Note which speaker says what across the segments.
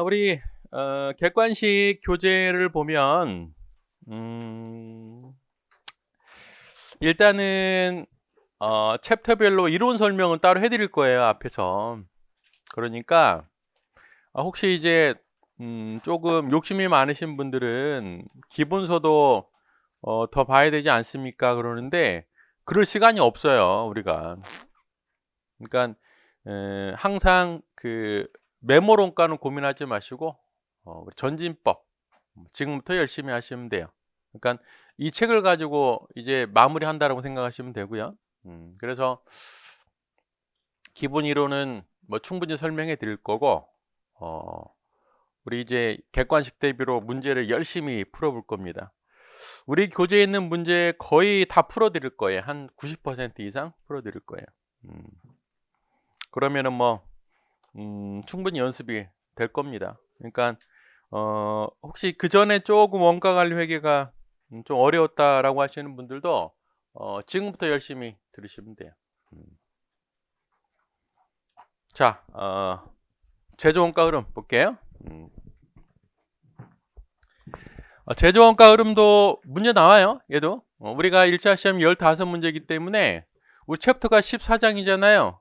Speaker 1: 우리 객관식 교재를 보면 음 일단은 챕터별로 이론 설명은 따로 해 드릴 거예요, 앞에서. 그러니까 혹시 이제 조금 욕심이 많으신 분들은 기본서도 더 봐야 되지 않습니까? 그러는데 그럴 시간이 없어요, 우리가. 그러니까 항상 그 메모론가는 고민하지 마시고 우리 전진법 지금부터 열심히 하시면 돼요. 그러니까 이 책을 가지고 이제 마무리한다라고 생각하시면 되고요. 그래서 기본 이론은 뭐 충분히 설명해 드릴 거고, 어, 우리 이제 객관식 대비로 문제를 열심히 풀어볼 겁니다. 우리 교재에 있는 문제 거의 다 풀어드릴 거예요. 한 90% 이상 풀어드릴 거예요. 음, 그러면은 뭐 충분히 연습이 될 겁니다. 그러니까 혹시 그 전에 조금 원가 관리 회계가 좀 어려웠다라고 하시는 분들도 지금부터 열심히 들으시면 돼요. 자, 제조원가 흐름 볼게요. 제조원가 흐름도 문제 나와요. 얘도 우리가 1차 시험 15문제이기 때문에 우리 챕터가 14장이잖아요.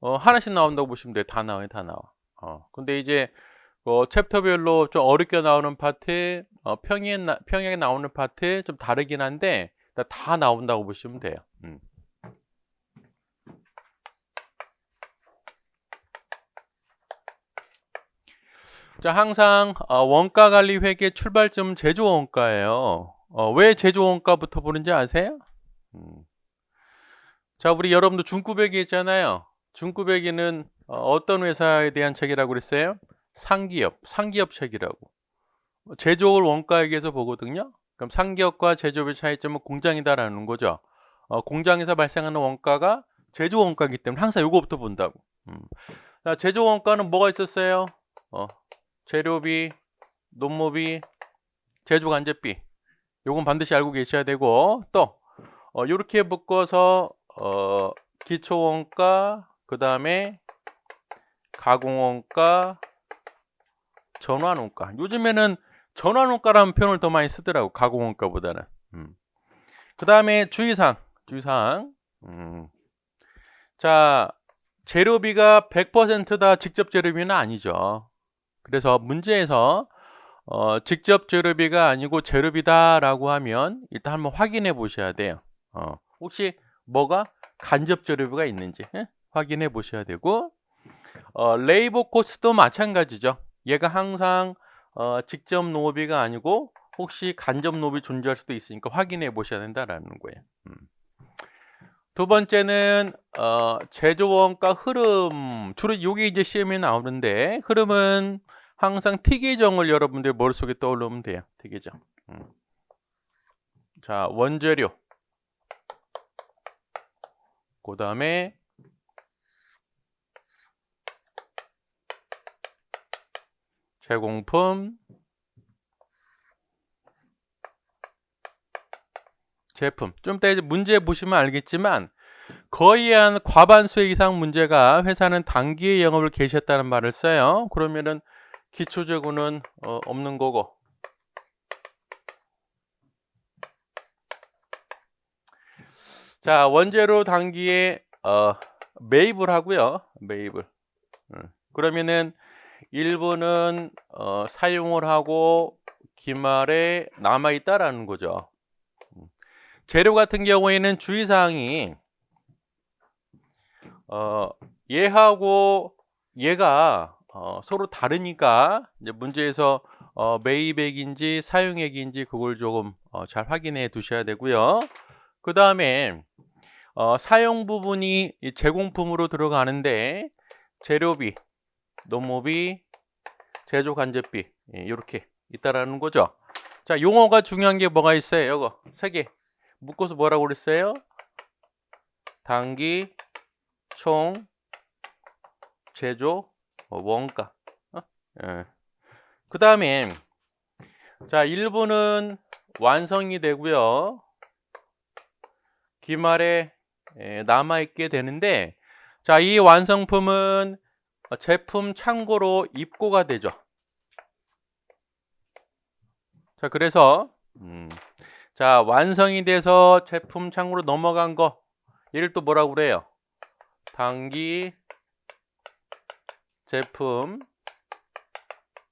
Speaker 1: 하나씩 나온다고 보시면 돼요. 다 나와요. 다 나와. 근데 이제 챕터별로 좀 어렵게 나오는 파트, 평행에 나오는 파트 좀 다르긴 한데 다 나온다고 보시면 돼요. 자, 항상 원가 관리 회계 출발점 제조원가예요. 왜 제조원가부터 보는지 아세요? 자, 우리 여러분도 중구배기 있잖아요. 중구배기는 어떤 회사에 대한 책이라고 그랬어요? 상기업 책이라고. 제조업을 원가액에서 보거든요. 그럼 상기업과 제조업의 차이점은 공장이다라는 거죠. 공장에서 발생하는 원가가 제조 원가이기 때문에 항상 이거부터 본다고. 자, 제조 원가는 뭐가 있었어요? 재료비, 농모비, 제조 간접비. 요건 반드시 알고 계셔야 되고, 또 이렇게 묶어서 기초 원가, 그 다음에 가공 원가, 전환 원가. 요즘에는 전환 원가라는 표현을 더 많이 쓰더라고, 가공 원가보다는. 그 다음에 주의사항. 자, 재료비가 100%다 직접 재료비는 아니죠. 그래서 문제에서 직접 재료비가 아니고 재료비다라고 하면 일단 한번 확인해 보셔야 돼요. 혹시 뭐가 간접 재료비가 있는지 확인해 보셔야 되고, 레이버 코스트도 마찬가지죠. 얘가 항상 직접 노비가 아니고 혹시 간접 노비 존재할 수도 있으니까 확인해 보셔야 된다라는 거예요. 두 번째는 제조원가 흐름. 주로 이게 이제 시험에 나오는데, 흐름은 항상 T계정을 여러분들 머릿속에 떠올리면 돼요. T계정. 자, 원재료. 그 다음에 제공품, 제품. 좀 이따 이제 문제 보시면 알겠지만 거의 한 과반수 이상 문제가 회사는 단기의 영업을 개시했다는 말을 써요. 그러면은 기초재고는 없는 거고. 자, 원재료 단기에 매입을 하고요. 매입을. 그러면은 일부는 사용을 하고 기말에 남아 있다라는 거죠. 재료 같은 경우에는 주의사항이 얘하고 얘가 서로 다르니까 이제 문제에서 매입액인지 사용액인지 그걸 조금 잘 확인해 두셔야 되고요. 그 다음에 사용 부분이 이 제공품으로 들어가는데 재료비, 농모비, 제조 간접비 이렇게 있다라는 거죠. 자, 용어가 중요한 게 뭐가 있어요? 이거 세 개 묶어서 뭐라고 그랬어요? 단기, 총, 제조, 원가. 그 다음에 자, 일부는 완성이 되고요. 기말에 남아있게 되는데, 자, 이 완성품은 제품 창고로 입고가 되죠. 자, 그래서 자, 완성이 돼서 제품 창고로 넘어간 거, 얘를 또 뭐라고 그래요? 단기 제품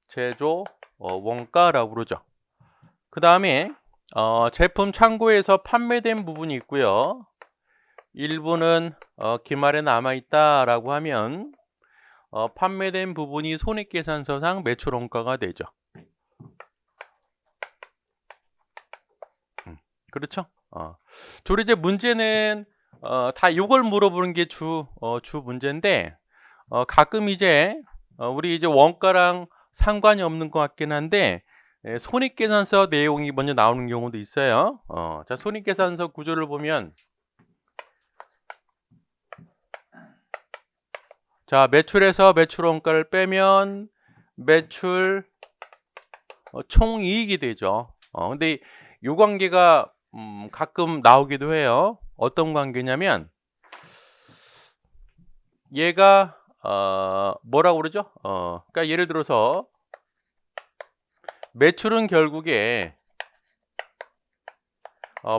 Speaker 1: 제조 원가라고 그러죠. 그 다음에 제품 창고에서 판매된 부분이 있고요. 일부는 기말에 남아있다라고 하면 판매된 부분이 손익계산서상 매출원가가 되죠. 그렇죠? 주로 이제 문제는 다 이걸 물어보는 게 주 문제인데 가끔 이제 우리 이제 원가랑 상관이 없는 것 같긴 한데 손익계산서 내용이 먼저 나오는 경우도 있어요. 자, 손익계산서 구조를 보면 자, 매출에서 매출원가를 빼면 매출 총이익이 되죠. 근데 이 관계가 가끔 나오기도 해요. 어떤 관계냐면 얘가 뭐라고 그러죠? 그러니까 예를 들어서 매출은 결국에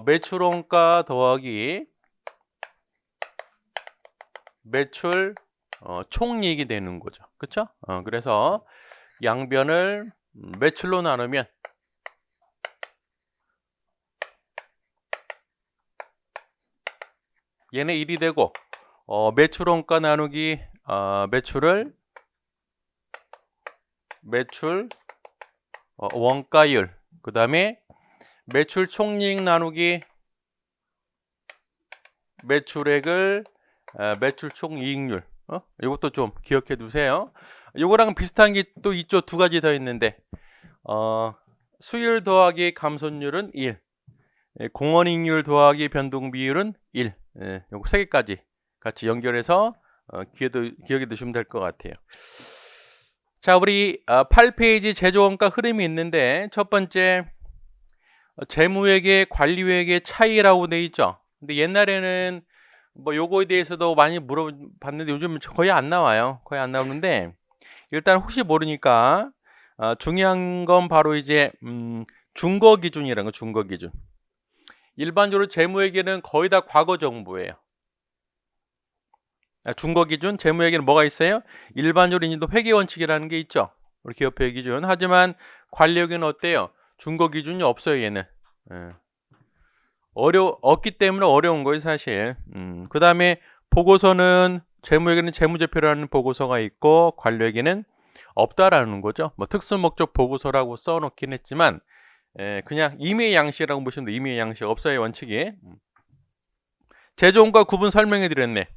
Speaker 1: 매출원가 더하기 매출 총이익이 되는 거죠. 그렇죠? 그래서 양변을 매출로 나누면 얘네 1이 되고 매출원가 나누기 매출 원가율, 그 다음에 매출 총이익 나누기 매출액을 매출 총이익률. 이것도 좀 기억해 두세요. 이거랑 비슷한 게 또 있죠. 두 가지 더 있는데 수율 더하기 감손율은 1, 공원이익률 더하기 변동비율은 1. 요거 세 개까지 같이 연결해서 기억해 두시면 될 것 같아요. 자, 우리 8페이지 제조원가 흐름이 있는데 첫 번째 재무회계 관리회계 차이라고 돼 있죠. 근데 옛날에는 뭐 요거에 대해서도 많이 물어봤는데 요즘 거의 안 나와요. 거의 안 나오는데 일단 혹시 모르니까 중요한 건 바로 이제 준거 기준이라는 거. 준거 기준. 일반적으로 재무회계는 거의 다 과거 정보예요. 준거 기준, 재무회계는 뭐가 있어요? 일반적으로 인정도 회계 원칙이라는 게 있죠. 우리 기업회계 기준. 하지만 관리회계는 어때요? 준거 기준이 없어요, 얘는. 없기 때문에 어려운 거예요, 사실. 그 다음에 보고서는 재무회계는 재무제표라는 보고서가 있고 관리회계는 없다라는 거죠. 뭐 특수목적 보고서라고 써놓긴 했지만 그냥 임의의 양식이라고 보시면 돼요. 임의의 양식 없어요, 원칙이. 제조원가 구분 설명해 드렸네.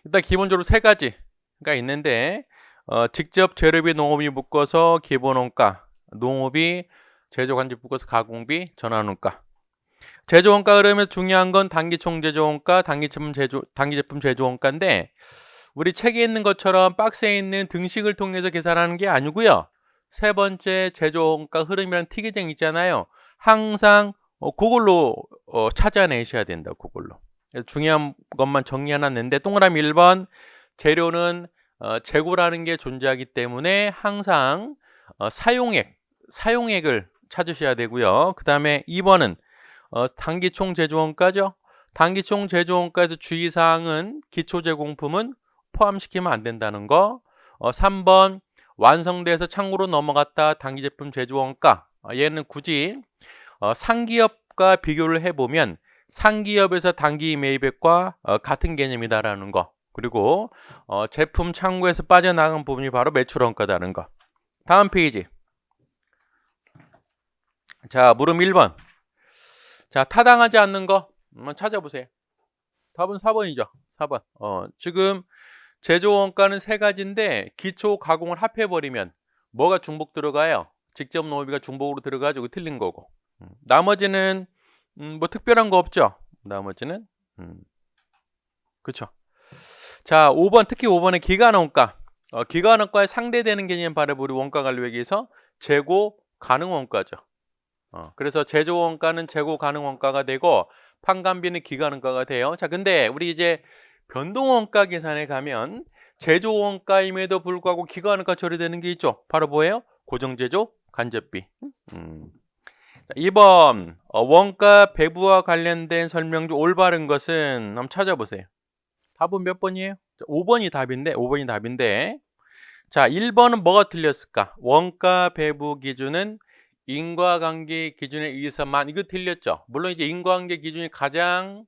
Speaker 1: 일단 기본적으로 세 가지가 있는데 직접 재료비 농업이 묶어서 기본원가, 농업이 제조관리 묶어서 가공비, 전환원가. 제조원가 그러면 중요한 건 단기총 제조원가, 단기제품 제조원가인데 우리 책에 있는 것처럼 박스에 있는 등식을 통해서 계산하는 게 아니고요. 세 번째 제조원가 흐름이라는 티계정 있잖아요. 항상 그걸로 찾아내셔야 된다. 그걸로. 중요한 것만 정리해놨는데 동그라미 1번 재료는 재고라는 게 존재하기 때문에 항상 사용액을 찾으셔야 되고요. 그 다음에 2번은 단기총 제조원가죠. 단기총 제조원가에서 주의사항은 기초제공품은 포함시키면 안 된다는 거. 3번 완성돼서 창고로 넘어갔다 단기제품 제조원가. 얘는 굳이 상기업과 비교를 해보면 상기업에서 단기 매입액과 같은 개념이다라는 거. 그리고 제품 창고에서 빠져나간 부분이 바로 매출원가다는 거. 다음 페이지. 자, 물음 1번. 자, 타당하지 않는 거 한번 찾아보세요. 답은 4번이죠. 4번. 지금 제조원가는 세 가지인데 기초 가공을 합해버리면 뭐가 중복 들어가요? 직접 농업비가 중복으로 들어가지고 틀린 거고. 나머지는 뭐 특별한 거 없죠. 나머지는 그렇죠. 자, 5번 특히 5번의 기간원가. 기간원가에 상대되는 개념 바로 우리 원가관리회계에서 재고 가능 원가죠. 그래서 제조원가는 재고 가능 원가가 되고 판관비는 기간원가가 돼요. 자, 근데 우리 이제 변동원가 계산에 가면 제조원가임에도 불구하고 기간원가 처리되는 게 있죠. 바로 뭐예요? 고정제조 간접비. 2번 원가 배부와 관련된 설명 중 올바른 것은 한번 찾아보세요. 답은 몇 번이에요? 5번이 답인데 5번이 답인데 자 1번은 뭐가 틀렸을까? 원가 배부 기준은 인과관계 기준에 의해서만 이거 틀렸죠. 물론 이제 인과관계 기준이 가장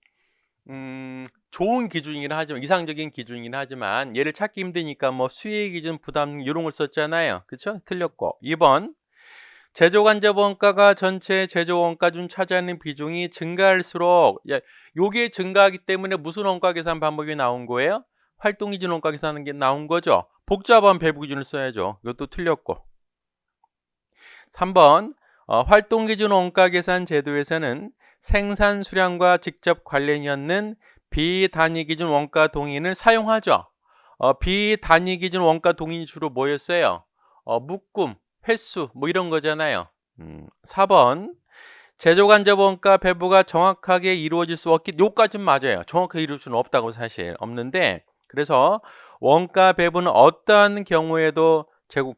Speaker 1: 좋은 기준이긴 하지만 이상적인 기준이긴 하지만 얘를 찾기 힘드니까 뭐 수혜 기준 부담 이런 걸 썼잖아요. 그렇죠? 틀렸고 2번 제조간접 원가가 전체 제조 원가 중 차지하는 비중이 증가할수록 요게 증가하기 때문에 무슨 원가 계산 방법이 나온 거예요? 활동 기준 원가 계산하는 게 나온 거죠. 복잡한 배부 기준을 써야죠. 이것도 틀렸고 3번 활동 기준 원가 계산 제도에서는 생산 수량과 직접 관련이 없는 비단위 기준 원가 동인을 사용하죠. 비단위 기준 원가 동인이 주로 뭐였어요? 묶음, 횟수 뭐 이런 거잖아요. 4번 제조간접 원가 배부가 정확하게 이루어질 수 없기 요까지는 맞아요. 정확하게 이룰 수는 없다고 사실 없는데 그래서 원가 배부는 어떤 경우에도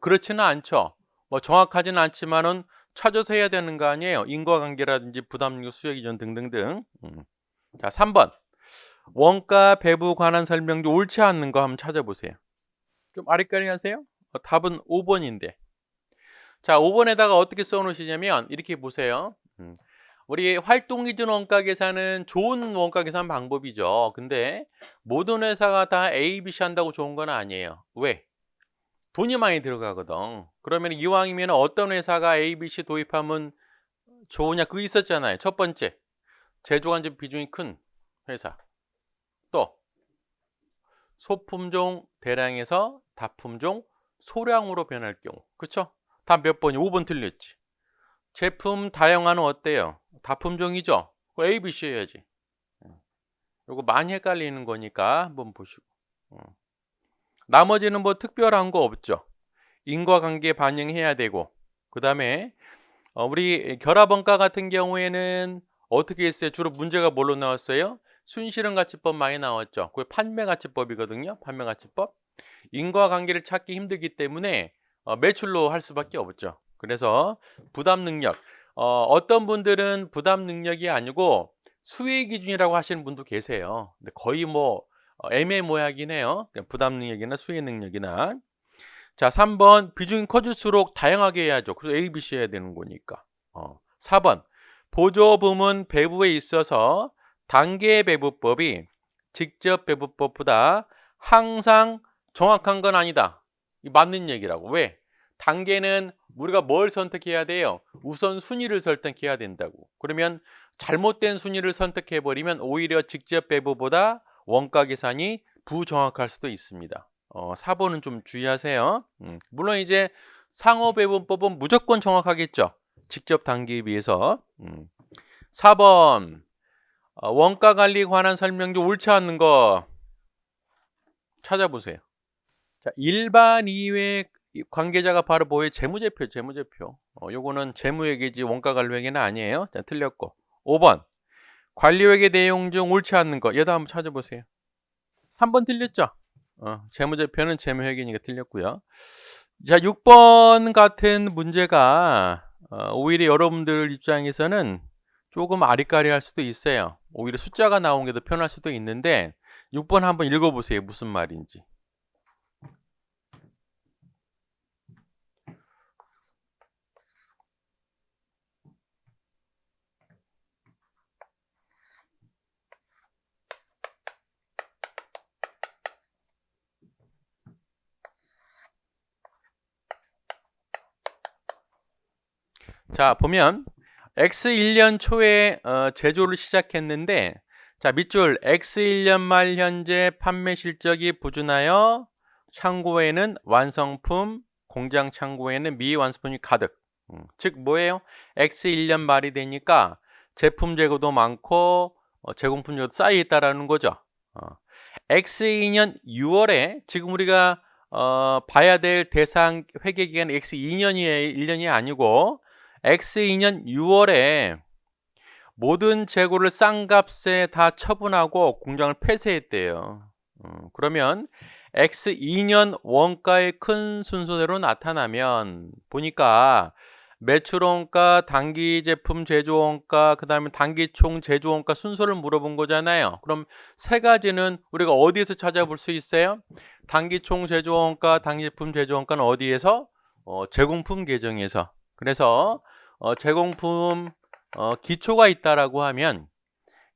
Speaker 1: 그렇지는 않죠. 뭐 정확하지는 않지만은 찾아서 해야 되는 거 아니에요. 인과관계라든지 부담력 수요기준 등등등. 자 3번 원가 배부 관한 설명 중 옳지 않는 거 한번 찾아보세요. 좀 아리까리 하세요. 답은 5번인데 자 5번에다가 어떻게 써놓으시냐면 이렇게 보세요. 우리 활동기준 원가 계산은 좋은 원가 계산 방법이죠. 근데 모든 회사가 다 A, B, C 한다고 좋은 건 아니에요. 왜? 돈이 많이 들어가거든. 그러면 이왕이면 어떤 회사가 A, B, C 도입하면 좋으냐 그거 있었잖아요. 첫 번째 제조간접 비중이 큰 회사, 또 소품종 대량에서 다품종 소량으로 변할 경우, 그쵸? 다 몇 번이 5번 틀렸지. 제품 다양화는 어때요? 다품종이죠? A, B, C 해야지. 요거 많이 헷갈리는 거니까 한번 보시고. 나머지는 뭐 특별한 거 없죠. 인과관계 반영해야 되고 그 다음에 우리 결합원가 같은 경우에는 어떻게 했어요? 주로 문제가 뭘로 나왔어요? 순실현가치법 많이 나왔죠. 그게 판매가치법이거든요. 판매가치법. 인과관계를 찾기 힘들기 때문에 매출로 할 수밖에 없죠. 그래서 부담능력 어떤 분들은 부담능력이 아니고 수혜기준이라고 하시는 분도 계세요. 근데 거의 뭐 애매모호하긴 해요. 부담능력이나 수혜능력이나 자 3번 비중이 커질수록 다양하게 해야죠. 그래서 A, B, C 해야 되는 거니까 4번 보조부문 배부에 있어서 단계 배부법이 직접 배부법보다 항상 정확한 건 아니다. 맞는 얘기라고. 왜? 단계는 우리가 뭘 선택해야 돼요? 우선 순위를 선택해야 된다고. 그러면 잘못된 순위를 선택해버리면 오히려 직접 배부보다 원가 계산이 부정확할 수도 있습니다. 4번은 좀 주의하세요. 물론 이제 상호배분법은 무조건 정확하겠죠. 직접 단계에 비해서. 4번 원가관리 관한 설명 중 옳지 않는 거 찾아보세요. 자, 일반 이외 관계자가 바로 뭐예요? 재무제표, 재무제표. 요거는 재무회계지 원가관리회계는 아니에요. 자, 틀렸고. 5번 관리회계 내용 중 옳지 않는 거 얘도 한번 찾아보세요. 3번 틀렸죠? 재무제표는 재무회계니까 틀렸고요. 자, 6번 같은 문제가 오히려 여러분들 입장에서는 조금 아리까리할 수도 있어요. 오히려 숫자가 나온 게 더 편할 수도 있는데 6번 한번 읽어보세요. 무슨 말인지. 자, 보면 X1년 초에 제조를 시작했는데 자, 밑줄 X1년 말 현재 판매 실적이 부진하여 창고에는 완성품, 공장 창고에는 미완성품이 가득. 즉 뭐예요? X1년 말이 되니까 제품 재고도 많고 제공품 재고도 쌓여 있다라는 거죠. X2년 6월에 지금 우리가 봐야 될 대상 회계 기간 X2년이 1년이 아니고 X2년 6월에 모든 재고를 싼 값에 다 처분하고 공장을 폐쇄했대요. 그러면 X2년 원가의 큰 순서대로 나타나면 보니까 매출원가, 단기 제품 제조원가, 그 다음에 단기총 제조원가 순서를 물어본 거잖아요. 그럼 세 가지는 우리가 어디에서 찾아볼 수 있어요? 단기총 제조원가, 단기제품 제조원가는 어디에서? 제공품 계정에서. 그래서 제공품 기초가 있다라고 하면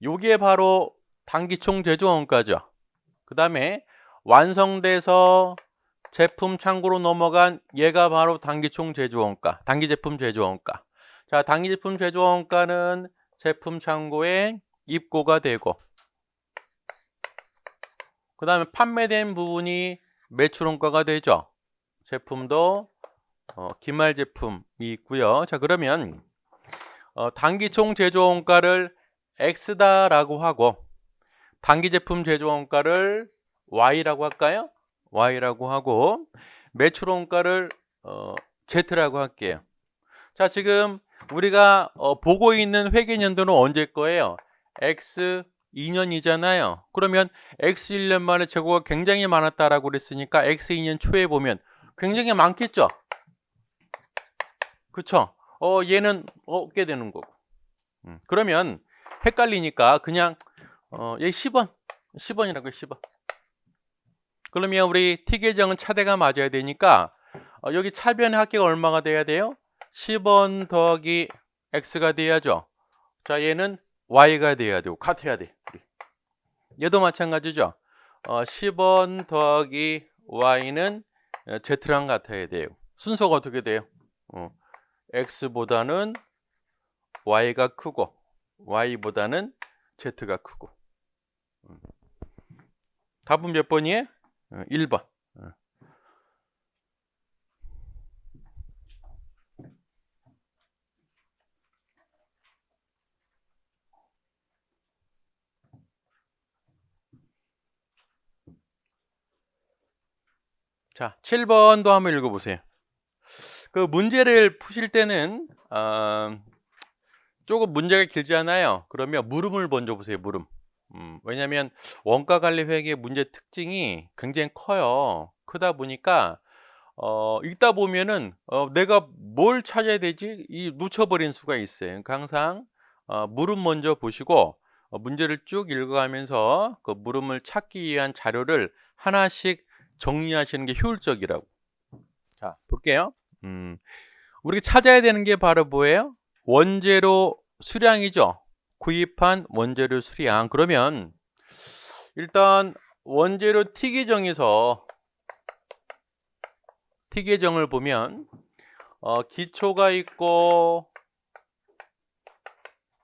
Speaker 1: 요게 바로 단기총 제조원가죠. 그 다음에 완성돼서 제품 창고로 넘어간 얘가 바로 단기총 제조원가, 단기제품 제조원가. 자, 단기제품 제조원가는 제품 창고에 입고가 되고, 그 다음에 판매된 부분이 매출원가가 되죠. 제품도 기말 제품이 있고요. 자, 그러면 단기총 제조원가를 X다라고 하고 단기제품 제조원가를 Y라고 할까요? Y라고 하고 매출원가를 Z라고 할게요. 자, 지금 우리가 보고 있는 회계연도는 언제 거예요? X 2년이잖아요. 그러면 X 1년 만에 재고가 굉장히 많았다라고 그랬으니까 X 2년 초에 보면 굉장히 많겠죠? 그쵸? 얘는 없게 되는 거고. 그러면 헷갈리니까 그냥 여기 10원이라고 해, 10원. 그러면 우리 T 계정은 차대가 맞아야 되니까 여기 차변의 합계가 얼마가 돼야 돼요? 10원 더하기 X가 돼야죠. 자, 얘는 Y가 돼야 되고 같아야 돼. 얘도 마찬가지죠. 10원 더하기 Y는 Z랑 같아야 돼요. 순서가 어떻게 돼요? X보다는 Y가 크고 Y보다는 Z가 크고. 답은 몇 번이에요? 1번. 자, 7번도 한번 읽어보세요. 그 문제를 푸실 때는 조금 문제가 길지 않아요. 그러면 물음을 먼저 보세요. 물음. 왜냐하면 원가 관리 회계의 문제 특징이 굉장히 커요. 크다 보니까 읽다 보면은 내가 뭘 찾아야 되지? 놓쳐버린 수가 있어요. 그러니까 항상 물음 먼저 보시고 문제를 쭉 읽어가면서 그 물음을 찾기 위한 자료를 하나씩 정리하시는 게 효율적이라고. 자, 볼게요. 우리가 찾아야 되는 게 바로 뭐예요? 원재료 수량이죠. 구입한 원재료 수량. 그러면 일단 원재료 T 계정에서 T 계정을 보면 기초가 있고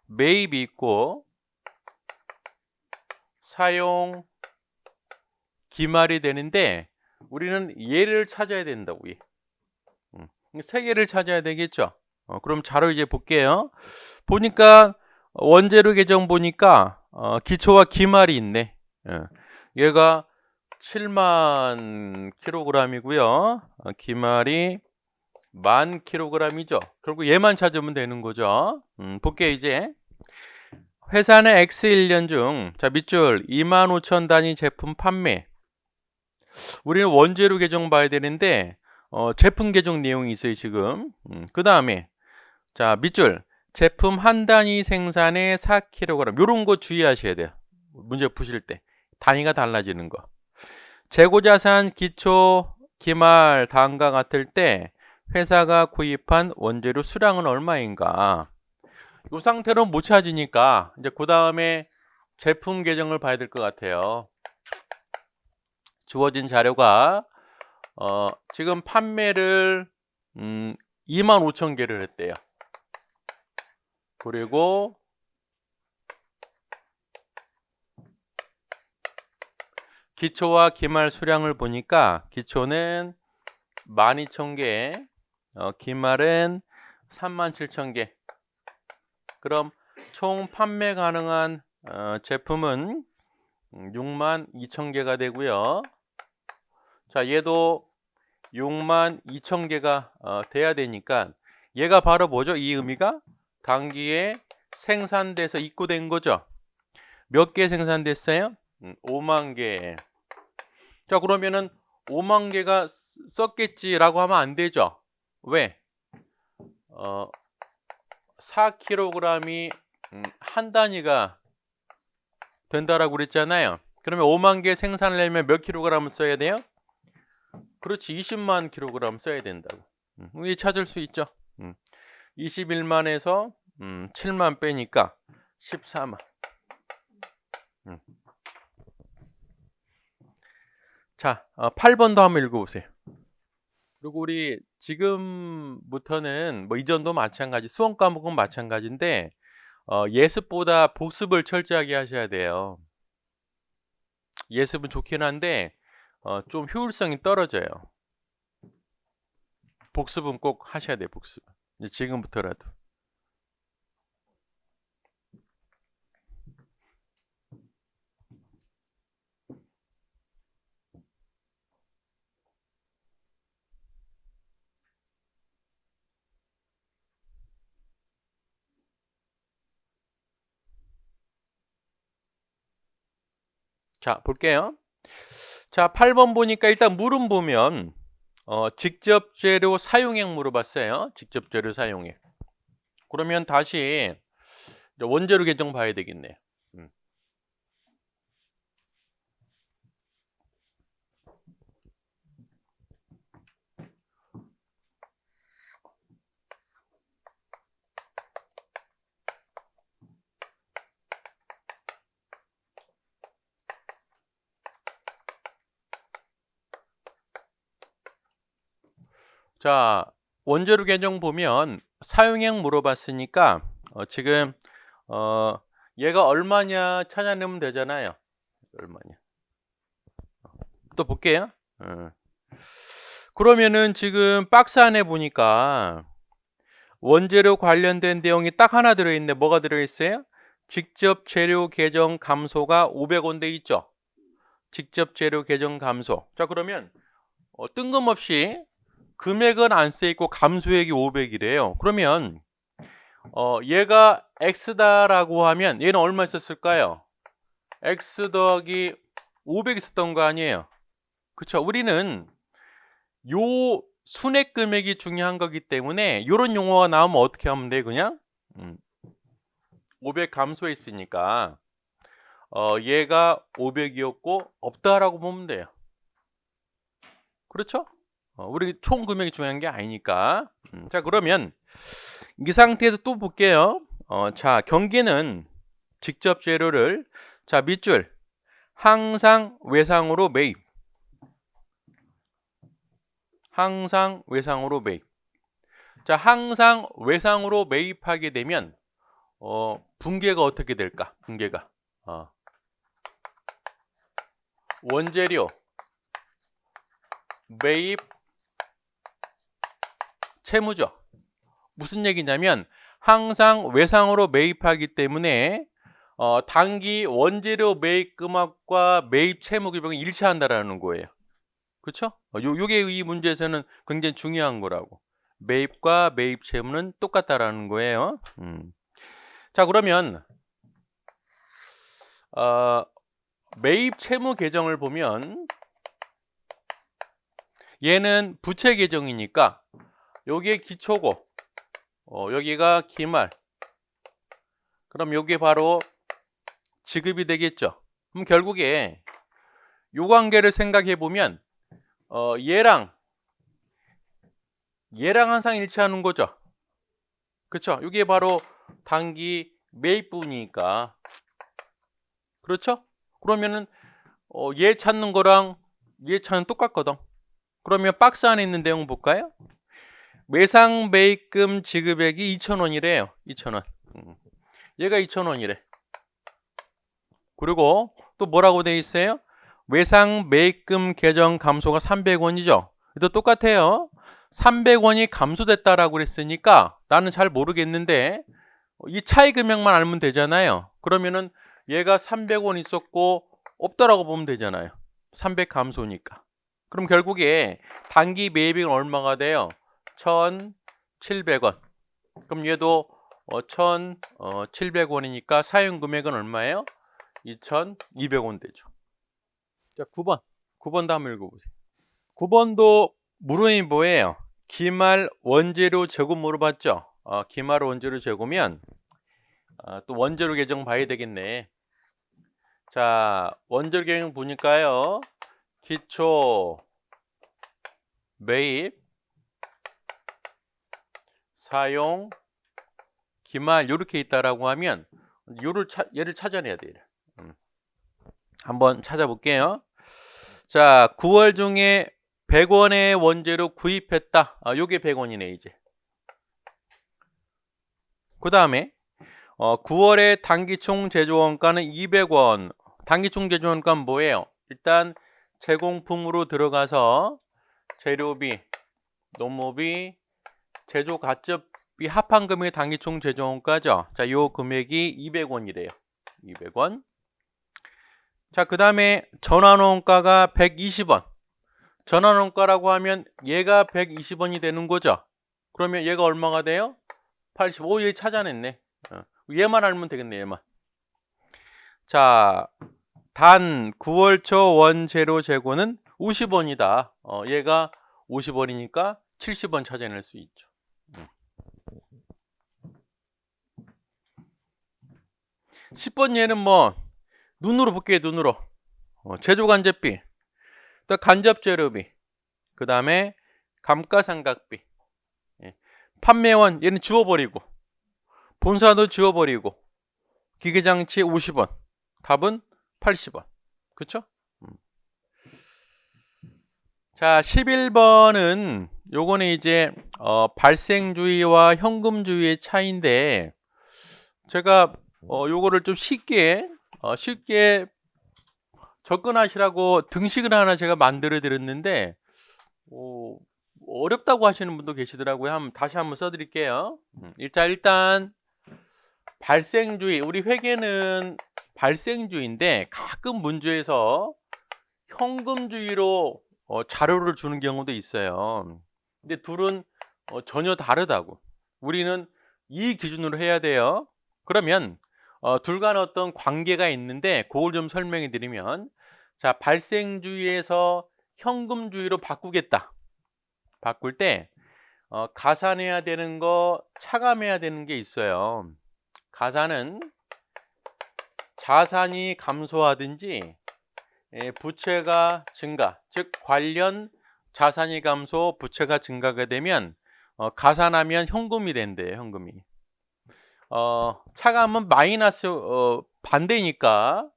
Speaker 1: 매입이 있고 사용 기말이 되는데 우리는 얘를 찾아야 된다고. 세 개를 찾아야 되겠죠. 그럼 자료 이제 볼게요. 보니까 원재료 계정 보니까 기초와 기말이 있네. 얘가 7만 kg이고요. 기말이 10,000kg이죠. 결국 얘만 찾으면 되는 거죠. 볼게요 이제. 회사는 X 1년 중, 자, 밑줄 25,000 단위 제품 판매. 우리는 원재료 계정 봐야 되는데 제품 계정 내용이 있어요 지금. 그 다음에 자, 밑줄 제품 한 단위 생산에 4kg. 요런 거 주의하셔야 돼요. 문제 푸실 때 단위가 달라지는 거. 재고자산 기초 기말 다음과 같을 때 회사가 구입한 원재료 수량은 얼마인가? 이 상태로 못 찾으니까 이제 그 다음에 제품 계정을 봐야 될 것 같아요. 주어진 자료가 지금 판매를 25,000개를 했대요. 그리고 기초와 기말 수량을 보니까 기초는 12,000개, 기말은 37,000개. 그럼 총 판매 가능한 제품은 62,000개가 되고요. 자, 얘도 62,000개가 돼야 되니까 얘가 바로 뭐죠? 이 의미가 단기에 생산돼서 입고된 거죠. 몇 개 생산됐어요? 5만 개. 자, 그러면은 5만 개가 썼겠지라고 하면 안 되죠. 왜? 4kg이 한 단위가 된다라고 그랬잖아요. 그러면 5만 개 생산하려면 몇 킬로그램을 써야 돼요? 그렇지, 20만 킬로그램 써야 된다고. 이게 찾을 수 있죠. 21만에서 7만 빼니까 14만. 자, 8번도 한번 읽어보세요. 그리고 우리 지금부터는 뭐 이전도 마찬가지, 수험 과목은 마찬가지인데 예습보다 복습을 철저하게 하셔야 돼요. 예습은 좋긴 한데 좀 효율성이 떨어져요. 복습은 꼭 하셔야 돼요. 복습. 지금부터라도. 자, 볼게요. 자, 8번 보니까 일단 물음 보면 직접 재료 사용액 물어봤어요. 직접 재료 사용액. 그러면 다시 원재료 계정 봐야 되겠네요. 자, 원재료 계정 보면 사용액 물어봤으니까 지금 얘가 얼마냐 찾아내면 되잖아요. 얼마냐. 또 볼게요. 그러면은 지금 박스 안에 보니까 원재료 관련된 내용이 딱 하나 들어있네. 뭐가 들어있어요? 직접 재료 계정 감소가 500원 돼 있죠. 직접 재료 계정 감소. 자, 그러면 뜬금없이 금액은 안 써있고 감소액이 500이래요. 그러면 얘가 X다라고 하면 얘는 얼마 있었을까요? X 더하기 500 있었던 거 아니에요? 그쵸? 우리는 요 순액 금액이 중요한 거기 때문에 이런 용어가 나오면 어떻게 하면 돼? 그냥 500 감소했으니까 얘가 500이었고 없다라고 보면 돼요. 그렇죠? 우리 총 금액이 중요한 게 아니니까. 자, 그러면 이 상태에서 또 볼게요. 자, 경기는 직접 재료를, 자, 밑줄 항상 외상으로 매입. 항상 외상으로 매입. 자, 항상 외상으로 매입하게 되면 분계가 어떻게 될까? 분계가 원재료 매입 채무죠. 무슨 얘기냐면 항상 외상으로 매입하기 때문에 단기 원재료 매입 금액과 매입 채무 금액이 일치한다라는 거예요. 그렇죠? 요게 이 문제에서는 굉장히 중요한 거라고. 매입과 매입 채무는 똑같다라는 거예요. 자, 그러면 매입 채무 계정을 보면 얘는 부채 계정이니까 여기에 기초고 여기가 기말. 그럼 여기 바로 지급이 되겠죠. 그럼 결국에 요 관계를 생각해 보면 얘랑 항상 일치하는 거죠. 그렇죠? 이게 바로 단기 매입분이니까. 그렇죠? 그러면은 얘 찾는 거랑 얘 찾는 똑같거든. 그러면 박스 안에 있는 내용 볼까요? 외상 매입금 지급액이 2,000원이래요. 2,000원. 얘가 2,000원이래. 그리고 또 뭐라고 돼 있어요? 외상 매입금 계정 감소가 300원이죠. 또 똑같아요. 300원이 감소됐다라고 그랬으니까 나는 잘 모르겠는데 이 차이 금액만 알면 되잖아요. 그러면은 얘가 300원 있었고 없다라고 보면 되잖아요. 300 감소니까. 그럼 결국에 단기 매입액은 얼마가 돼요? 1,700원. 그럼 얘도 1,700원이니까 사용 금액은 얼마예요? 2,200원 되죠. 자, 9번도 한번 읽어보세요. 9번도 물음이 뭐예요? 기말 원재료 재고 물어봤죠? 기말 원재료 재고면 또 원재료 계정 봐야 되겠네. 자, 원재료 계정 보니까요. 기초, 매입, 사용, 기말 이렇게 있다라고 하면 얘를 찾아내야 돼요. 한번 찾아볼게요. 자, 9월 중에 100원의 원재료 구입했다. 요게 100원이네 이제. 그 다음에 9월에 단기총 제조원가는 200원. 단기총 제조원가는 뭐예요? 일단 제공품으로 들어가서 재료비, 농모비, 제조가점비 합한 금액의 단기총 제조원가죠. 자, 요 금액이 200원이래요. 200원. 자, 그 다음에 전환원가가 120원. 전환원가라고 하면 얘가 120원이 되는 거죠. 그러면 얘가 얼마가 돼요? 85. 얘 찾아냈네. 얘만 알면 되겠네, 얘만. 자, 단 9월 초 원재료 재고는 50원이다. 얘가 50원이니까 70원 찾아낼 수 있죠. 10번 얘는 뭐 눈으로 볼게요. 눈으로. 제조간접비, 또 간접재료비, 그 다음에 감가상각비, 판매원 얘는 지워버리고, 본사도 지워버리고, 기계장치 50원. 답은 80원. 그쵸? 자, 11번은 요거는 이제 발생주의와 현금주의의 차이인데, 제가 요거를 좀 쉽게 접근하시라고 등식을 하나 제가 만들어 드렸는데 어렵다고 하시는 분도 계시더라고요. 다시 한번 써드릴게요. 일단 발생주의, 우리 회계는 발생주의인데 가끔 문제에서 현금주의로 자료를 주는 경우도 있어요. 근데 둘은 전혀 다르다고. 우리는 이 기준으로 해야 돼요. 그러면 둘 간 어떤 관계가 있는데 그걸 좀 설명해 드리면, 자, 발생주의에서 현금주의로 바꾸겠다. 바꿀 때 가산해야 되는 거, 차감해야 되는 게 있어요. 가산은 자산이 감소하든지 부채가 증가, 즉 관련 자산이 감소, 부채가 증가가 되면 가산하면 현금이 된대요. 현금이. 차감은 마이너스 반대니까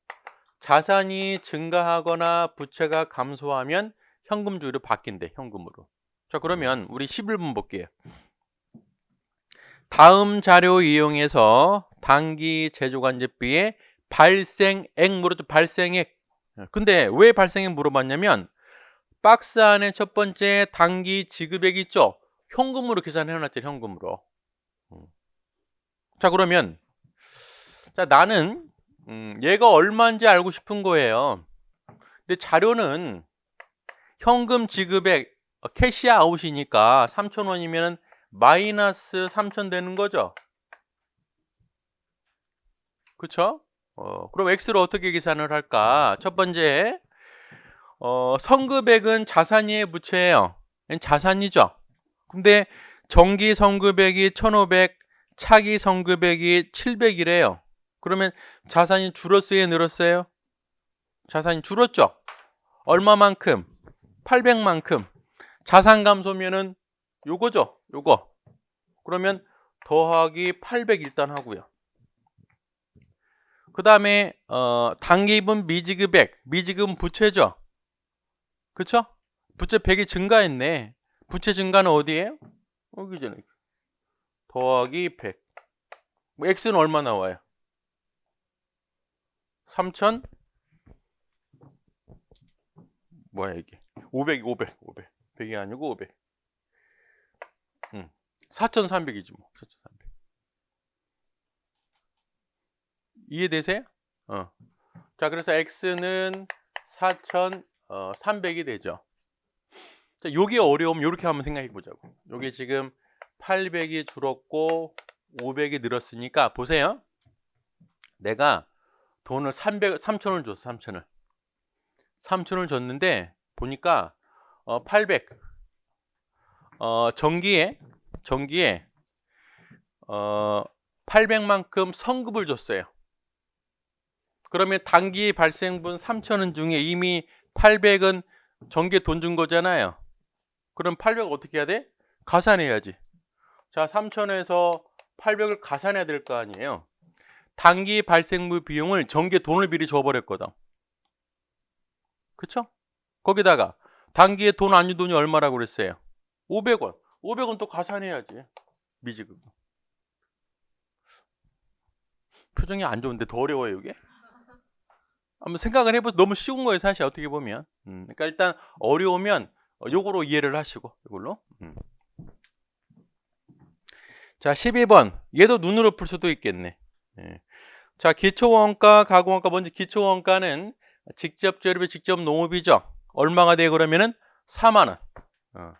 Speaker 1: 자산이 증가하거나 부채가 감소하면 현금주의로 바뀐대. 현금으로. 자, 그러면 우리 11번 볼게요. 다음 자료 이용해서 단기 제조간접비의 발생액 물었죠. 발생액. 근데 왜 발생액 물어봤냐면 박스 안에 첫 번째 단기 지급액 있죠. 현금으로 계산해 놨죠. 현금으로. 자, 그러면 자, 나는 얘가 얼마인지 알고 싶은 거예요. 근데 자료는 현금 지급액 캐시 아웃이니까 3,000원이면 마이너스 3,000 되는 거죠. 그쵸? 그럼 X를 어떻게 계산을 할까? 첫 번째, 선급액은 자산이에요, 부채예요? 자산이죠. 근데 정기 선급액이 1,500, 차기 선급액이 700이래요. 그러면 자산이 줄었어요, 늘었어요? 자산이 줄었죠. 얼마만큼? 800만큼. 자산 감소면은 요거죠. 요거. 그러면 더하기 800 일단 하고요. 그 다음에 단기분 미지급액. 미지급은 부채죠. 그쵸? 부채 100이 증가했네. 부채 증가는 어디에요? 여기잖아요. 더하기 100. X는 얼마 나와요? 3,000? 뭐야 이게? 500. 100이 아니고 500. 4,300이지 뭐. 4,300. 이해되세요? 자, 그래서 X는 4,300이 되죠. 자, 요게 어려우면 요렇게 한번 생각해 보자고. 요게 지금 800이 줄었고 500이 늘었으니까 보세요. 내가 돈을 3,000원을 줬어. 3,000원을 줬는데 보니까 800 전기에 800만큼 성급을 줬어요. 그러면 단기 발생분 3,000원 중에 이미 800은 전기에 돈 준 거잖아요. 그럼 800 어떻게 해야 돼? 가산해야지. 자, 3,000에서 800을 가산해야 될 거 아니에요. 단기 발생분 비용을 전기에 돈을 미리 줘버렸거든. 그쵸? 거기다가 단기에 돈 안 준 돈이 얼마라고 그랬어요? 500원. 500원 또 가산해야지. 미지급. 표정이 안 좋은데 더 어려워요, 이게? 한번 생각을 해보세요. 너무 쉬운 거예요, 사실 어떻게 보면. 그러니까 일단 어려우면 요거로 이해를 하시고 이걸로. 자, 12번. 얘도 눈으로 풀 수도 있겠네. 예. 자, 기초원가, 가공원가. 먼저 기초원가는 직접 재료비, 직접 농업이죠. 얼마가 돼 그러면은 4만 원.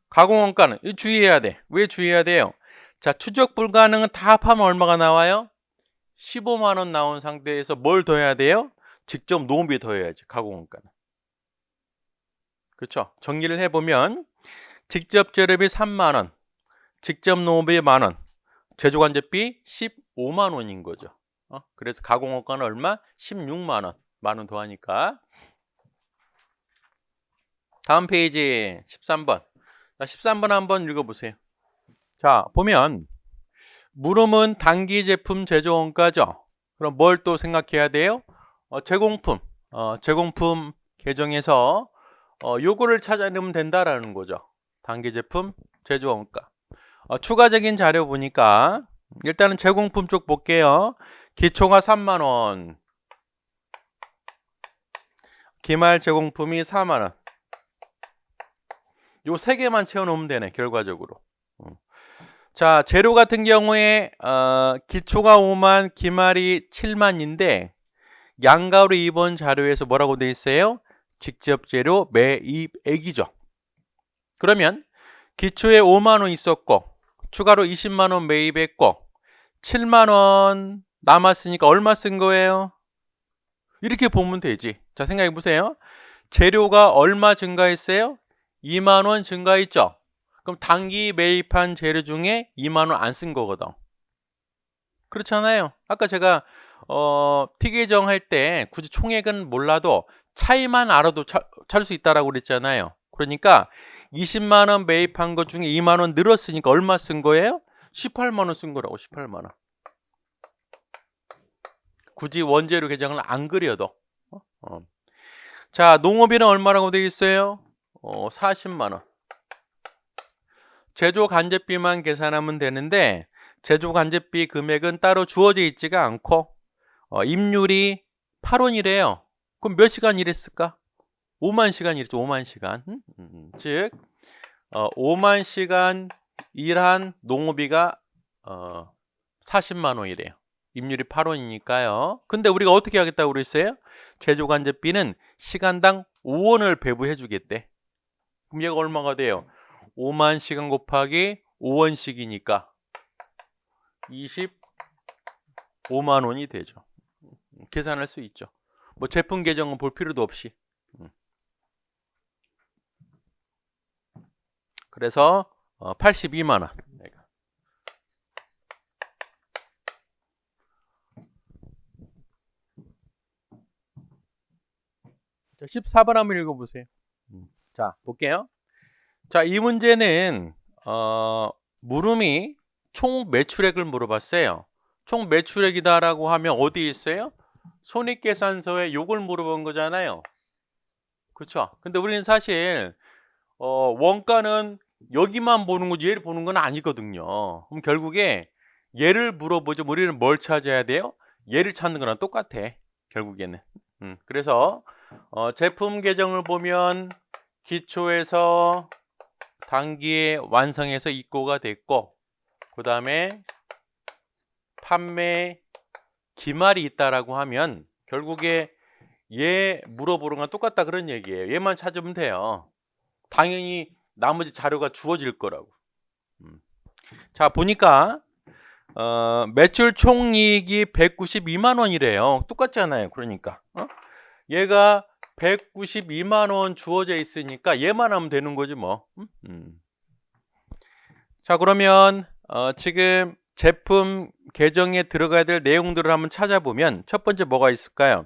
Speaker 1: 가공원가는 주의해야 돼. 왜 주의해야 돼요? 자, 추적 불가능은 다 합하면 얼마가 나와요? 15만 원 나온 상태에서 뭘 더해야 돼요? 직접 농업비 더해야지. 가공원가는. 그렇죠? 정리를 해보면 직접 재료비 3만 원, 직접 농업비 만 원, 제조관제비 15만 원인 거죠. 그래서 가공원가는 얼마? 16만 원. 만 원 더하니까. 다음 페이지 13번. 자, 13번 한번 읽어보세요. 자, 보면 물음은 단기 제품 제조 원가죠. 그럼 뭘 또 생각해야 돼요? 제공품. 제공품 계정에서 요거를 찾아내면 된다라는 거죠. 단기 제품 제조 원가. 추가적인 자료 보니까 일단은 제공품 쪽 볼게요. 기초가 3만 원. 기말 제공품이 4만 원. 요 세 개만 채워 놓으면 되네, 결과적으로. 자, 재료 같은 경우에 기초가 5만, 기말이 7만인데 양가로 2번 자료에서 뭐라고 돼 있어요? 직접 재료 매입액이죠. 그러면 기초에 5만 원 있었고 추가로 20만 원 매입했고 7만 원 남았으니까 얼마 쓴 거예요? 이렇게 보면 되지. 자, 생각해 보세요. 재료가 얼마 증가했어요? 2만 원 증가했죠. 그럼 단기 매입한 재료 중에 2만 원 안 쓴 거거든. 그렇잖아요. 아까 제가 티계정 할 때 굳이 총액은 몰라도 차이만 알아도 찾을 수 있다라고 그랬잖아요. 그러니까 20만 원 매입한 것 중에 2만 원 늘었으니까 얼마 쓴 거예요? 18만 원 쓴 거라고. 18만 원. 굳이 원재료 계정을 안 그려도. 자, 농업비는 얼마라고 되어 있어요? 40만 원. 제조 간접비만 계산하면 되는데 제조 간접비 금액은 따로 주어져 있지가 않고 임률이 8원이래요. 그럼 몇 시간 일했을까? 5만 시간 일했죠. 5만 시간. 즉 5만 시간 일한 농업비가 40만 원이래요. 임률이 8원이니까요. 근데 우리가 어떻게 하겠다고 그랬어요? 제조 간접비는 시간당 5원을 배부해 주겠대. 그럼 얘가 얼마가 돼요? 5만 시간 곱하기 5원씩이니까 25만 원이 되죠. 계산할 수 있죠. 뭐 제품 계정은 볼 필요도 없이. 그래서 82만 원. 14번 한번 읽어보세요. 자, 볼게요. 자, 이 문제는 물음이 총 매출액을 물어봤어요. 총 매출액이다라고 하면 어디에 있어요? 손익계산서에 요걸 물어본 거잖아요. 그렇죠? 근데 우리는 사실 원가는 여기만 보는 거, 얘를 보는 건 아니거든요. 그럼 결국에 얘를 물어보죠. 우리는 뭘 찾아야 돼요? 얘를 찾는 거랑 똑같아. 결국에는. 그래서 제품 계정을 보면 기초에서 단기에 완성해서 입고가 됐고 그 다음에 판매 기말이 있다라고 하면 결국에 얘 물어보는 건 똑같다 그런 얘기예요. 얘만 찾으면 돼요. 당연히 나머지 자료가 주어질 거라고. 자, 보니까 매출 총이익이 192만 원이래요. 똑같잖아요. 그러니까 얘가 192만 원 주어져 있으니까 얘만 하면 되는 거지 뭐. 자, 그러면 지금 제품 계정에 들어가야 될 내용들을 한번 찾아보면 첫 번째 뭐가 있을까요?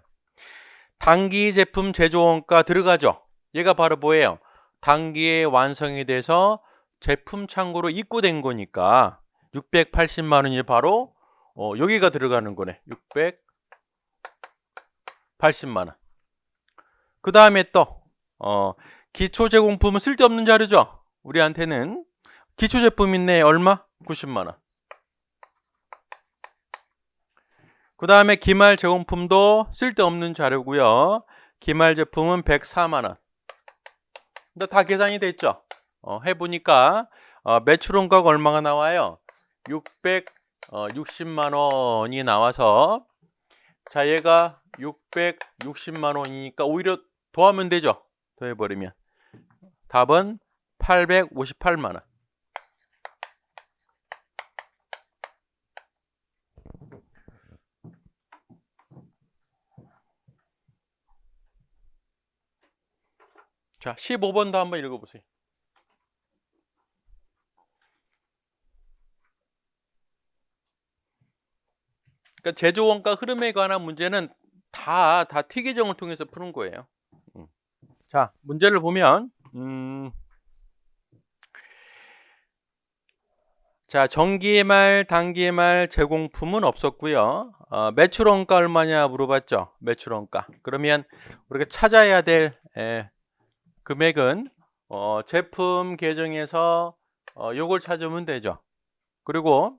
Speaker 1: 단기 제품 제조원가 들어가죠. 얘가 바로 뭐예요? 단기에 완성이 돼서 제품 창고로 입고된 거니까 680만 원이 바로 여기가 들어가는 거네. 680만 원. 그 다음에 또 기초 제공품은 쓸데없는 자료죠. 우리한테는 기초 제품 있네. 얼마? 90만 원. 그 다음에 기말 제공품도 쓸데없는 자료고요. 기말 제품은 104만 원. 근데 다 계산이 됐죠. 해보니까 매출원가가 얼마가 나와요? 660만 원이 나와서, 자, 얘가 660만 원이니까 오히려 더하면 되죠. 더해버리면 답은 858만 원. 자, 15번도 한번 읽어보세요. 그러니까 제조원가 흐름에 관한 문제는 다 T 계정을 통해서 푸는 거예요. 자, 문제를 보면 자, 정기의 말, 단기의 말 제공품은 없었고요. 매출원가 얼마냐 물어봤죠. 매출원가. 그러면 우리가 찾아야 될 금액은 제품 계정에서 요걸 찾으면 되죠. 그리고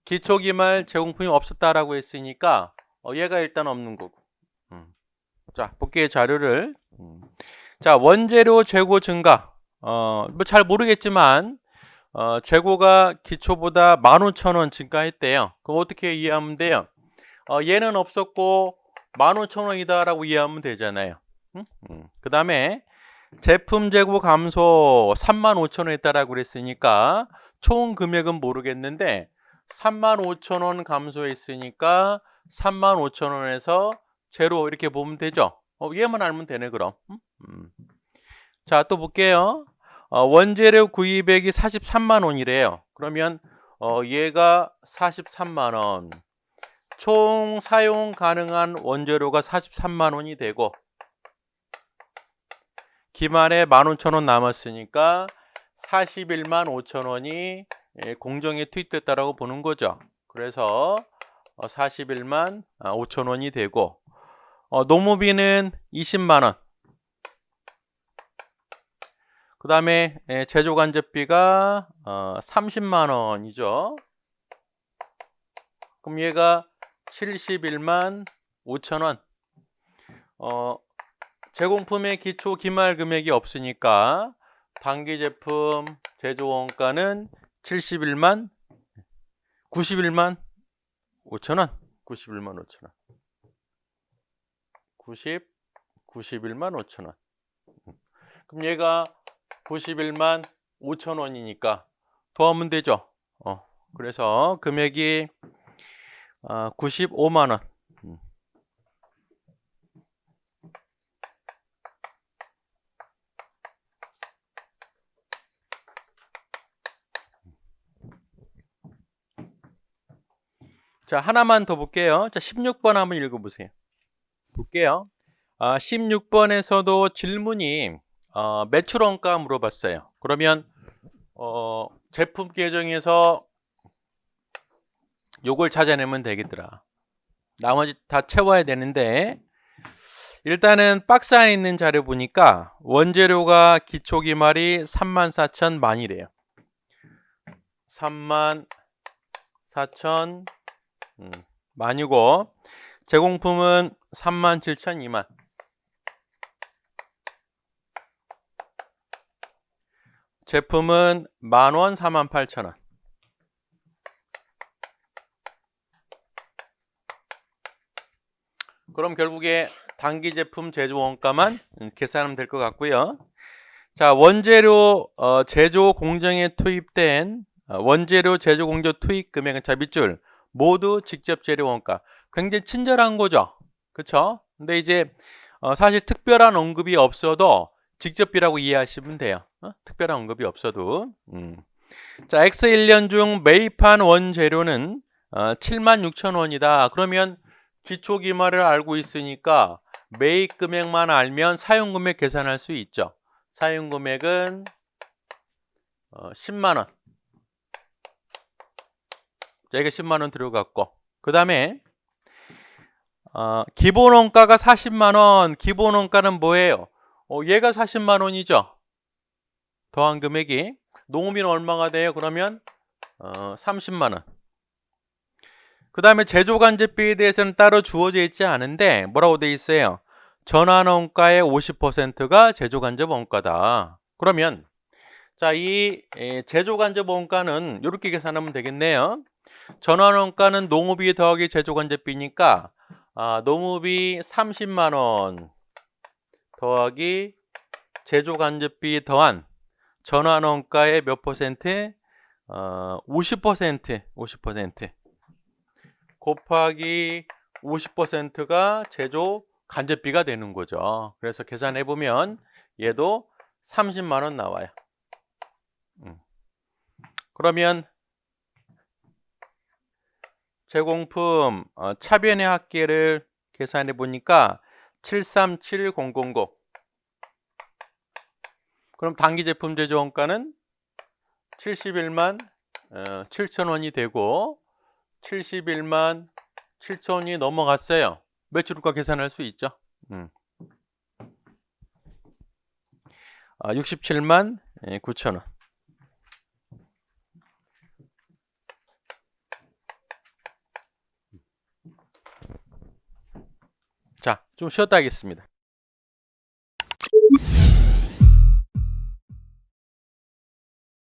Speaker 1: 기초기말 제공품이 없었다라고 했으니까 얘가 일단 없는 거고. 자, 복귀의 자료를 자, 원재료 재고 증가. 뭐 잘 모르겠지만 재고가 기초보다 15,000원 증가했대요. 그럼 어떻게 이해하면 돼요? 얘는 없었고 15,000원이다 라고 이해하면 되잖아요. 그 다음에 제품 재고 감소 35,000원 했다라고 그랬으니까 총 금액은 모르겠는데 35,000원 감소했으니까 35,000원에서 제로 이렇게 보면 되죠. 얘만 알면 되네 그럼. 자, 또 볼게요. 원재료 구입액이 43만 원이래요. 그러면 얘가 43만 원. 총 사용 가능한 원재료가 43만 원이 되고 기말에 15,000원 남았으니까 41만 5천 원이 공정에 투입됐다라고 보는 거죠. 그래서 41만 5천 원이 되고 노무비는 20만 원. 그 다음에 제조간접비가 30만 원이죠. 그럼 얘가 71만 5천 원. 제공품의 기초 기말 금액이 없으니까 단기 제품 제조원가는 91만 5천 원. 91만 5천 원. 91만 5천 원. 그럼 얘가 91만 5천 원이니까 더하면 되죠. 그래서 금액이 95만 원. 자, 하나만 더 볼게요. 자, 16번 한번 읽어보세요. 볼게요. 16번에서도 질문이 매출원가 물어봤어요. 그러면 제품 계정에서 요걸 찾아내면 되겠더라. 나머지 다 채워야 되는데 일단은 박스 안에 있는 자료 보니까 원재료가 기초기말이 34,000만이래요. 34,000만이고 제공품은 37,002만. 제품은 10,000원, 48,000원. 그럼 결국에 단기 제품 제조 원가만 계산하면 될 것 같고요. 자, 원재료 제조 공정에 투입된 원재료 제조 공정 투입 금액은 자, 밑줄 모두 직접 재료 원가. 굉장히 친절한 거죠. 그렇죠? 근데 이제 사실 특별한 언급이 없어도 직접비라고 이해하시면 돼요. 특별한 언급이 없어도. 자, X 1년 중 매입한 원재료는 76,000원이다. 그러면 기초기말을 알고 있으니까 매입 금액만 알면 사용금액 계산할 수 있죠. 사용금액은 10만원. 여기가 10만원 들어갔고, 그 다음에 기본원가가 40만원. 기본원가는 뭐예요? 얘가 40만원이죠. 더한 금액이. 농업인은 얼마가 돼요? 그러면 30만원. 그 다음에 제조간접비에 대해서는 따로 주어져 있지 않은데 뭐라고 돼 있어요? 전환원가의 50%가 제조간접원가다. 그러면 자, 이 제조간접원가는 이렇게 계산하면 되겠네요. 전환원가는 농업이 더하기 제조간접비니까 농업이 30만원 더하기 제조간접비 더한 전환원가의 몇 퍼센트? 50% 곱하기 50%가 제조간접비가 되는 거죠. 그래서 계산해보면 얘도 30만원 나와요. 그러면 제공품 차변의 합계를 계산해 보니까 737000. 그럼 단기 제품 제조 원가는 71만 7천원이 되고 71만 7천원이 넘어갔어요. 매출가 계산할 수 있죠. 67만 9천원. 자, 좀 쉬었다 하겠습니다.